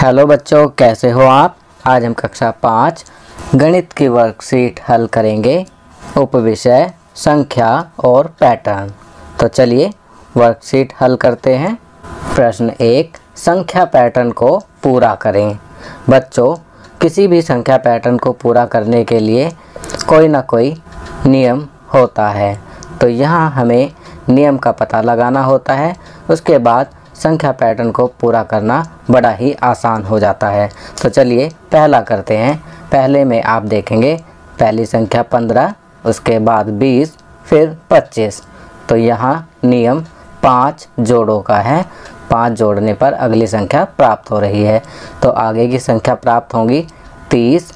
Hello बच्चों, कैसे हो आप। आज हम कक्षा 5 गणित की वर्कशीट हल करेंगे। उपविषय संख्या और पैटर्न। तो चलिए वर्कशीट हल करते हैं। प्रश्न 1, संख्या पैटर्न को पूरा करें। बच्चों, किसी भी संख्या पैटर्न को पूरा करने के लिए कोई ना कोई नियम होता है। तो यहाँ हमें नियम का पता लगाना होता है। उसके बाद संख्या पैटर्न को पूरा करना बड़ा ही आसान हो जाता है। तो चलिए पहला करते हैं। पहले में आप देखेंगे पहली संख्या 15, उसके बाद 20, फिर 25। तो यहाँ नियम 5 जोड़ों का है। 5 जोड़ने पर अगली संख्या प्राप्त हो रही है। तो आगे की संख्या प्राप्त होंगी 30।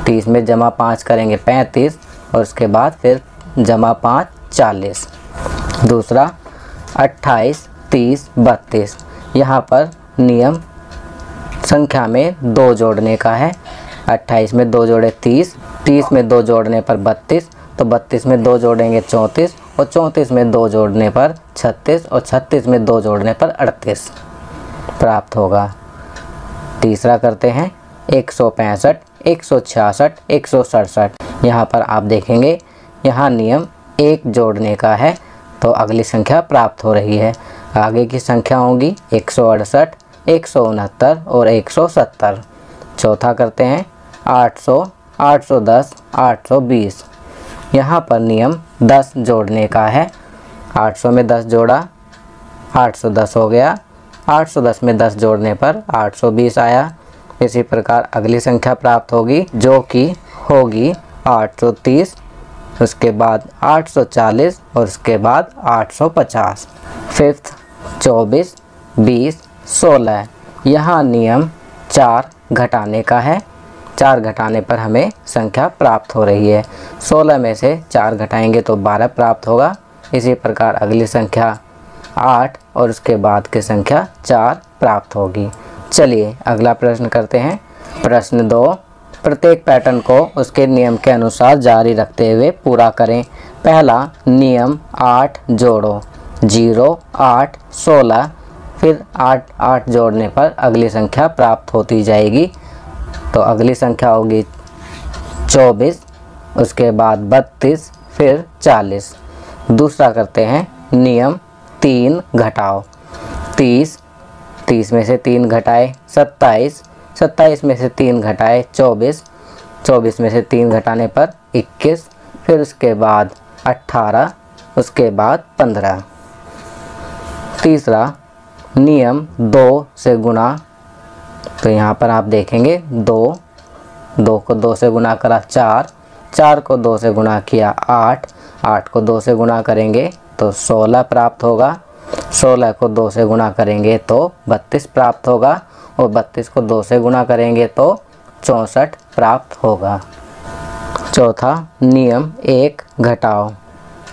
30 में जमा 5 करेंगे 35, और उसके बाद फिर जमा 5 40। दूसरा 28, 30, 32। यहाँ पर नियम संख्या में 2 जोड़ने का है। 28 में 2 जोड़े 30, 30 में 2 जोड़ने पर 32, तो 32 में 2 जोड़ेंगे 34, और 34 में 2 जोड़ने पर 36, और 36 में 2 जोड़ने पर 38 प्राप्त होगा। तीसरा करते हैं 165, 166, 167। यहाँ पर आप देखेंगे यहाँ नियम 1 जोड़ने का है, तो अगली संख्या प्राप्त हो रही है। आगे की संख्या होंगी 168, 169 और 170। चौथा करते हैं 800, 810, 820। यहाँ पर नियम 10 जोड़ने का है। 800 में 10 जोड़ा 810 हो गया। 810 में 10 जोड़ने पर 820 आया। इसी प्रकार अगली संख्या प्राप्त होगी, जो कि होगी 830, उसके बाद 840 और उसके बाद 850। फिफ्थ 24, 20, 16। यहाँ नियम 4 घटाने का है। 4 घटाने पर हमें संख्या प्राप्त हो रही है। 16 में से 4 घटाएंगे तो 12 प्राप्त होगा। इसी प्रकार अगली संख्या 8 और उसके बाद की संख्या 4 प्राप्त होगी। चलिए अगला प्रश्न करते हैं। प्रश्न 2, प्रत्येक पैटर्न को उसके नियम के अनुसार जारी रखते हुए पूरा करें। पहला नियम 8 जोड़ो, 0, 8, 16, फिर 8, 8 जोड़ने पर अगली संख्या प्राप्त होती जाएगी। तो अगली संख्या होगी 24, उसके बाद 32, फिर 40। दूसरा करते हैं नियम 3 घटाओ, 30, 30 में से 3 घटाए 27, 27 में से 3 घटाए 24, 24 में से 3 घटाने पर 21, फिर उसके बाद 18, उसके बाद 15। तीसरा नियम 2 से गुणा। तो यहाँ पर आप देखेंगे 2 को 2 से गुणा करा 4, 4 को 2 से गुणा किया 8, 8 को 2 से गुणा करेंगे तो 16 प्राप्त होगा। 16 को 2 से गुणा करेंगे तो 32 प्राप्त होगा, और 32 को 2 से गुणा करेंगे तो 64 प्राप्त होगा। चौथा नियम 1 घटाओ,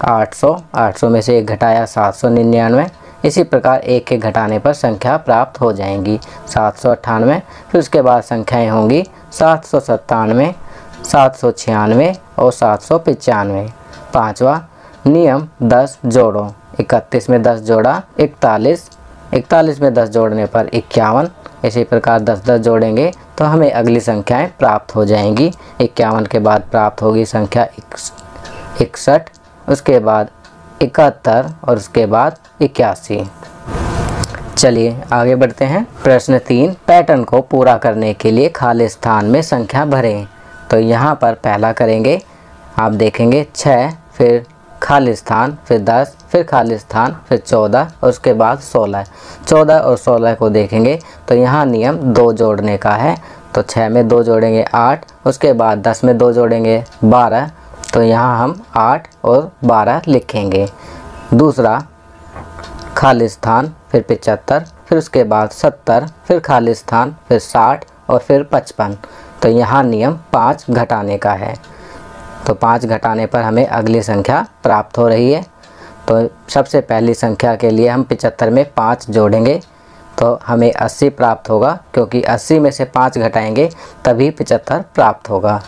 800, 800 में से 1 घटाया 799। इसी प्रकार 1 के घटाने पर संख्या प्राप्त हो जाएंगी 798। फिर उसके बाद संख्याएं होंगी 797, 796 और 795। पाँचवा नियम 10 जोड़ो, 31 में 10 जोड़ा 41, 41 में 10 जोड़ने पर 51। इसी प्रकार 10 जोड़ेंगे तो हमें अगली संख्याएं प्राप्त हो जाएंगी। 51 के बाद प्राप्त होगी संख्या 61, उसके बाद 71 और उसके बाद 81। चलिए आगे बढ़ते हैं। प्रश्न 3, पैटर्न को पूरा करने के लिए खाली स्थान में संख्या भरें। तो यहाँ पर पहला करेंगे, आप देखेंगे 6, फिर खाली स्थान, फिर 10, फिर खाली स्थान, फिर 14 और उसके बाद 16। 14 और 16 को देखेंगे तो यहाँ नियम 2 जोड़ने का है। तो 6 में 2 जोड़ेंगे 8, उसके बाद 10 में 2 जोड़ेंगे 12। तो यहाँ हम 8 और 12 लिखेंगे। दूसरा खाली स्थान, फिर 75, फिर उसके बाद 70, फिर खाली स्थान, फिर 60 और फिर 55। तो यहाँ नियम 5 घटाने का है। तो 5 घटाने पर हमें अगली संख्या प्राप्त हो रही है। तो सबसे पहली संख्या के लिए हम 75 में 5 जोड़ेंगे तो हमें 80 प्राप्त होगा, क्योंकि 80 में से 5 घटाएंगे तभी 75 प्राप्त होगा।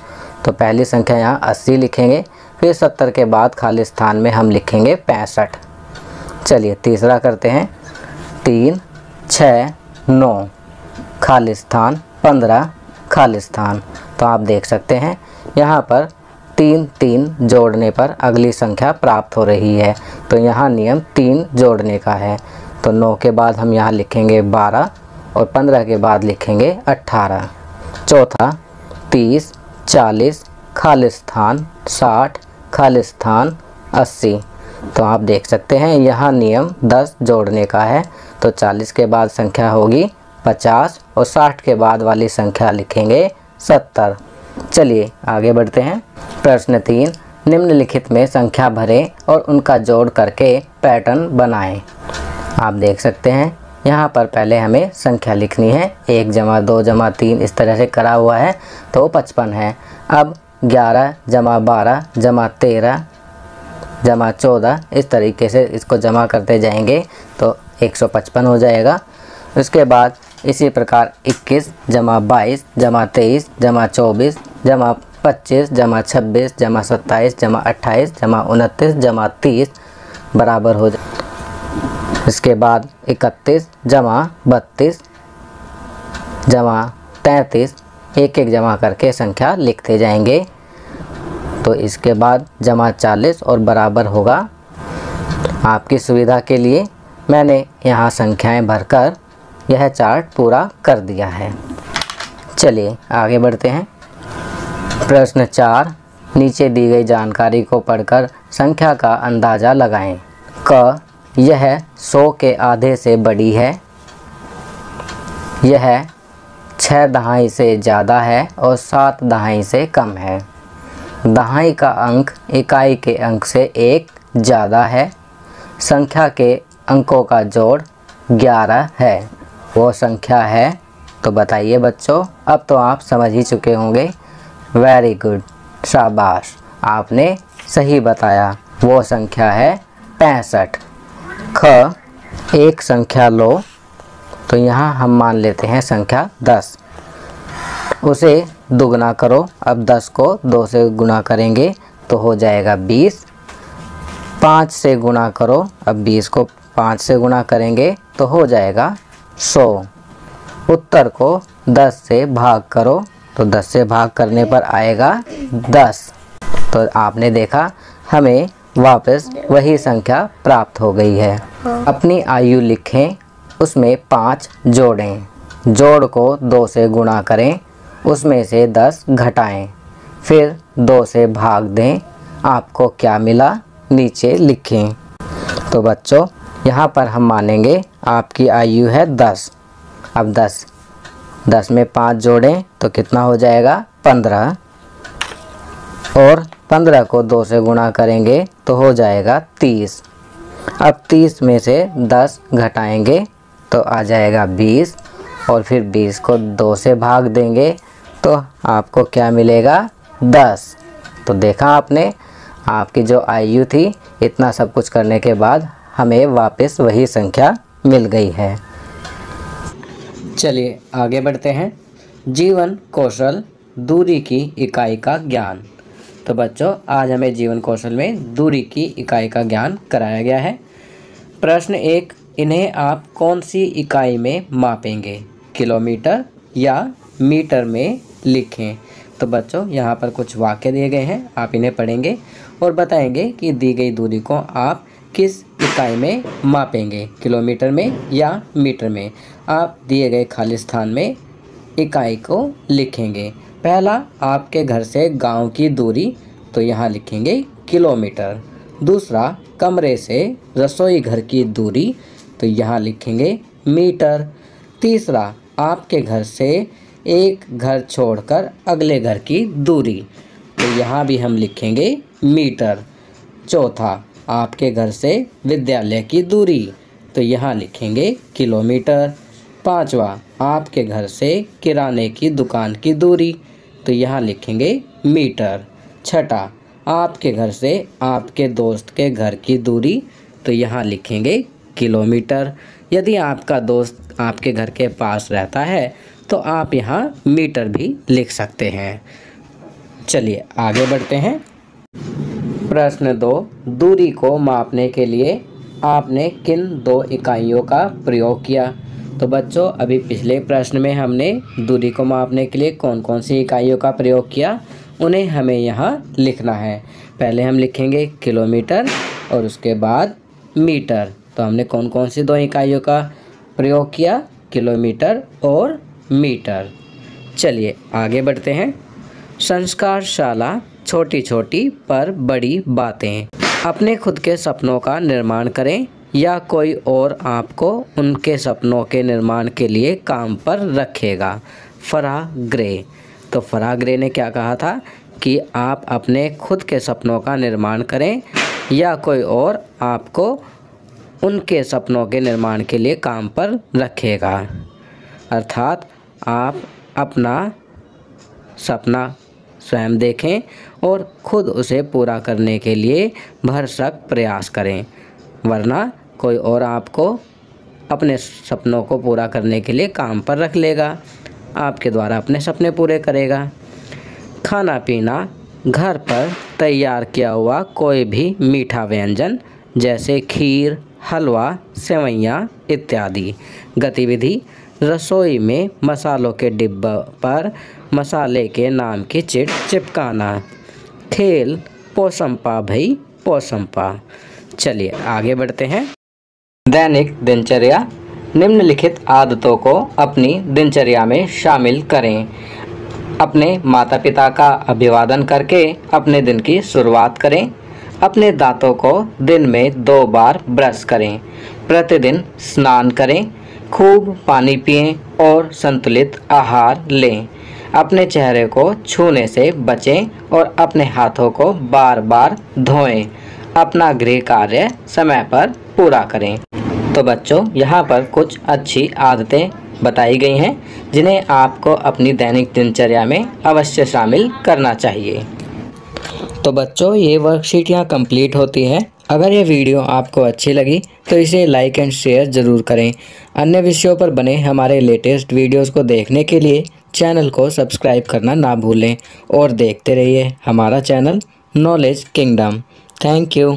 तो पहली संख्या यहाँ 80 लिखेंगे। फिर 70 के बाद खाली स्थान में हम लिखेंगे 65। चलिए तीसरा करते हैं। 3, 6, 9। खाली स्थान 15 खाली स्थान। तो आप देख सकते हैं यहाँ पर 3 3 जोड़ने पर अगली संख्या प्राप्त हो रही है। तो यहाँ नियम 3 जोड़ने का है। तो 9 के बाद हम यहाँ लिखेंगे 12 और 15 के बाद लिखेंगे 18। चौथा 30 40 खाली स्थान 60 खाली स्थान 80। तो आप देख सकते हैं यहाँ नियम 10 जोड़ने का है। तो 40 के बाद संख्या होगी 50 और 60 के बाद वाली संख्या लिखेंगे 70। चलिए आगे बढ़ते हैं। प्रश्न 3, निम्नलिखित में संख्या भरें और उनका जोड़ करके पैटर्न बनाएं। आप देख सकते हैं यहाँ पर पहले हमें संख्या लिखनी है। 1 जमा 2 जमा 3 इस तरह से करा हुआ है तो 55 है। अब 11 जमा 12 जमा 13 जमा 14 इस तरीके से इसको जमा करते जाएंगे तो 155 हो जाएगा। उसके बाद इसी प्रकार 21 जमा 22 जमा 23 जमा 24 जमा 25 जमा 26 जमा 27 जमा 28 जमा 29 जमा 30 बराबर हो जाए। इसके बाद 31 जमा 32 जमा 33 एक एक जमा करके संख्या लिखते जाएंगे। तो इसके बाद जमा 40 और बराबर होगा। आपकी सुविधा के लिए मैंने यहाँ संख्याएं भरकर यह चार्ट पूरा कर दिया है। चलिए आगे बढ़ते हैं। प्रश्न 4, नीचे दी गई जानकारी को पढ़कर संख्या का अंदाज़ा लगाएं। क, यह 100 के आधे से बड़ी है। यह 6 दहाई से ज़्यादा है और 7 दहाई से कम है। दहाई का अंक इकाई के अंक से 1 ज़्यादा है। संख्या के अंकों का जोड़ 11 है। वो संख्या है, तो बताइए बच्चों। अब तो आप समझ ही चुके होंगे। वेरी गुड, शाबाश, आपने सही बताया। वो संख्या है 65। ख, एक संख्या लो। तो यहाँ हम मान लेते हैं संख्या 10। उसे दुगना करो। अब 10 को 2 से गुना करेंगे तो हो जाएगा 20। 5 से गुना करो। अब 20 को 5 से गुना करेंगे तो हो जाएगा 100। उत्तर को 10 से भाग करो। तो 10 से भाग करने पर आएगा 10। तो आपने देखा हमें वापस वही संख्या प्राप्त हो गई है। अपनी आयु लिखें, उसमें 5 जोड़ें। जोड़ को 2 से गुणा करें, उसमें से 10 घटाएं, फिर 2 से भाग दें। आपको क्या मिला नीचे लिखें। तो बच्चों यहाँ पर हम मानेंगे आपकी आयु है 10। अब 10 में 5 जोड़ें तो कितना हो जाएगा 15। और 15 को 2 से गुणा करेंगे तो हो जाएगा 30। अब 30 में से 10 घटाएंगे तो आ जाएगा 20। और फिर 20 को 2 से भाग देंगे तो आपको क्या मिलेगा 10। तो देखा आपने, आपकी जो आयु थी इतना सब कुछ करने के बाद हमें वापस वही संख्या मिल गई है। चलिए आगे बढ़ते हैं। जीवन कौशल, दूरी की इकाई का ज्ञान। तो बच्चों आज हमें जीवन कौशल में दूरी की इकाई का ज्ञान कराया गया है। प्रश्न 1, इन्हें आप कौन सी इकाई में मापेंगे? किलोमीटर या मीटर में लिखें। तो बच्चों यहाँ पर कुछ वाक्य दिए गए हैं, आप इन्हें पढ़ेंगे और बताएंगे कि दी गई दूरी को आप किस इकाई में मापेंगे, किलोमीटर में या मीटर में। आप दिए गए खाली स्थान में इकाई को लिखेंगे। पहला, आपके घर से गांव की दूरी, तो यहाँ लिखेंगे किलोमीटर। दूसरा, कमरे से रसोई घर की दूरी, तो यहाँ लिखेंगे मीटर। तीसरा, आपके घर से एक घर छोड़कर अगले घर की दूरी, तो यहाँ भी हम लिखेंगे मीटर। चौथा, आपके घर से विद्यालय की दूरी, तो यहाँ लिखेंगे किलोमीटर। पांचवा, आपके घर से किराने की दुकान की दूरी, तो यहाँ लिखेंगे मीटर। छठा, आपके घर से आपके दोस्त के घर की दूरी, तो यहाँ लिखेंगे किलोमीटर। यदि आपका दोस्त आपके घर के पास रहता है तो आप यहाँ मीटर भी लिख सकते हैं। चलिए आगे बढ़ते हैं। प्रश्न 2, दूरी को मापने के लिए आपने किन 2 इकाइयों का प्रयोग किया? तो बच्चों अभी पिछले प्रश्न में हमने दूरी को मापने के लिए कौन कौन सी इकाइयों का प्रयोग किया, उन्हें हमें यहाँ लिखना है। पहले हम लिखेंगे किलोमीटर और उसके बाद मीटर। तो हमने कौन कौन सी 2 इकाइयों का प्रयोग किया, किलोमीटर और मीटर। चलिए आगे बढ़ते हैं। संस्कारशाला छोटी छोटी पर बड़ी बातें। अपने खुद के सपनों का निर्माण करें या कोई और आपको उनके सपनों के निर्माण के लिए काम पर रखेगा। फराह ग्रे। तो फराह ग्रे ने क्या कहा था कि आप अपने खुद के सपनों का निर्माण करें या कोई और आपको उनके सपनों के निर्माण के लिए काम पर रखेगा। अर्थात आप अपना सपना स्वयं देखें और खुद उसे पूरा करने के लिए भरसक प्रयास करें, वरना कोई और आपको अपने सपनों को पूरा करने के लिए काम पर रख लेगा, आपके द्वारा अपने सपने पूरे करेगा। खाना पीना, घर पर तैयार किया हुआ कोई भी मीठा व्यंजन जैसे खीर, हलवा, सेवइयाँ इत्यादि। गतिविधि, रसोई में मसालों के डिब्बे पर मसाले के नाम की चिट चिपकाना। खेल, पोसंपा भई पोसंपा। चलिए आगे बढ़ते हैं। दैनिक दिनचर्या। निम्नलिखित आदतों को अपनी दिनचर्या में शामिल करें। अपने माता पिता का अभिवादन करके अपने दिन की शुरुआत करें। अपने दांतों को दिन में 2 बार ब्रश करें। प्रतिदिन स्नान करें। खूब पानी पिएं और संतुलित आहार लें। अपने चेहरे को छूने से बचें और अपने हाथों को बार बार धोएं। अपना गृह कार्य समय पर पूरा करें। तो बच्चों यहाँ पर कुछ अच्छी आदतें बताई गई हैं जिन्हें आपको अपनी दैनिक दिनचर्या में अवश्य शामिल करना चाहिए। तो बच्चों ये वर्कशीट यहाँ कंप्लीट होती है। अगर ये वीडियो आपको अच्छी लगी तो इसे लाइक एंड शेयर ज़रूर करें। अन्य विषयों पर बने हमारे लेटेस्ट वीडियोस को देखने के लिए चैनल को सब्सक्राइब करना ना भूलें और देखते रहिए हमारा channel knowledge kingdom. Thank you.